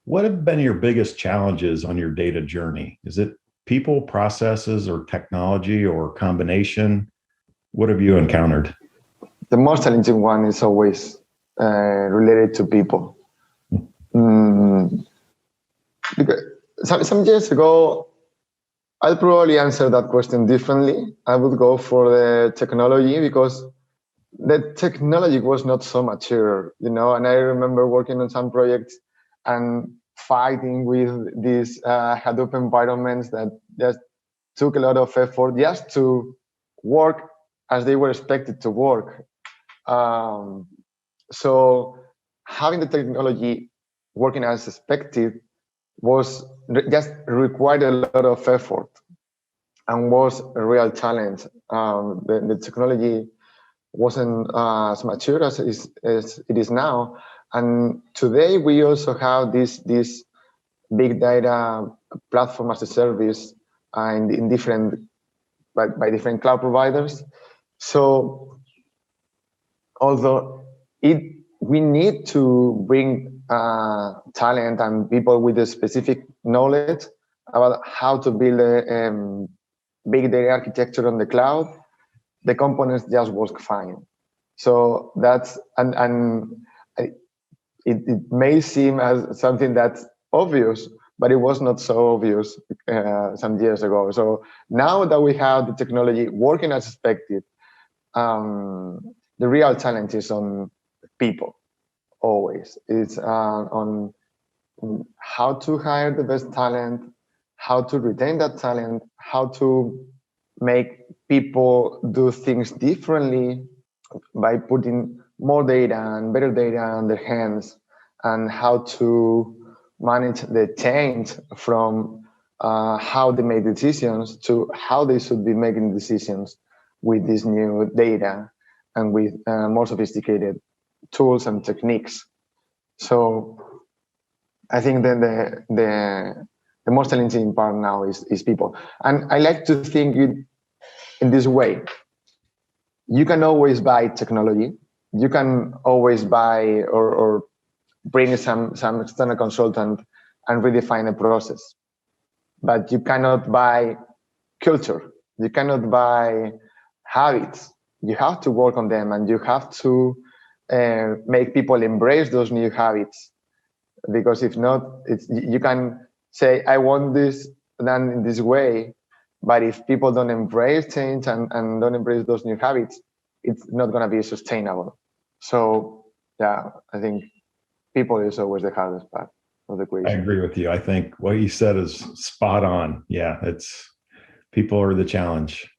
What have been your biggest challenges on your data journey? Is it people, processes, or technology, or combination? What have you encountered? The most challenging one is always related to people. Mm, because some years ago, I'll probably answer that question differently. I would go for the technology because the technology was not so mature, and I remember working on some projects and fighting with these Hadoop environments that just took a lot of effort just to work as they were expected to work. Um, so having the technology working as expected was just required a lot of effort and was a real challenge. The technology wasn't as mature as it is now. And today we also have this big data platform as a service in different by different cloud providers. So although we need to bring talent and people with a specific knowledge about how to build a big data architecture on the cloud, the components just work fine. So that's it may seem as something that's obvious, but it was not so obvious some years ago. So now that we have the technology working as expected, the real challenge is on people. Always, it's on how to hire the best talent, how to retain that talent, how to make people do things differently by putting more data and better data in their hands, and how to manage the change from how they make decisions to how they should be making decisions with this new data and with more sophisticated tools and techniques. So I think that the most challenging part now is people. And I like to think in this way. You can always buy technology. You can always buy or bring some external consultant and redefine a process. But you cannot buy culture. You cannot buy habits. You have to work on them, and you have to make people embrace those new habits. Because if not, you can say, I want this done in this way, but if people don't embrace change and don't embrace those new habits, it's not going to be sustainable. So yeah, I think people is always the hardest part of the I equation. agree with you. I think what you said is spot on. Yeah, it's people are the challenge.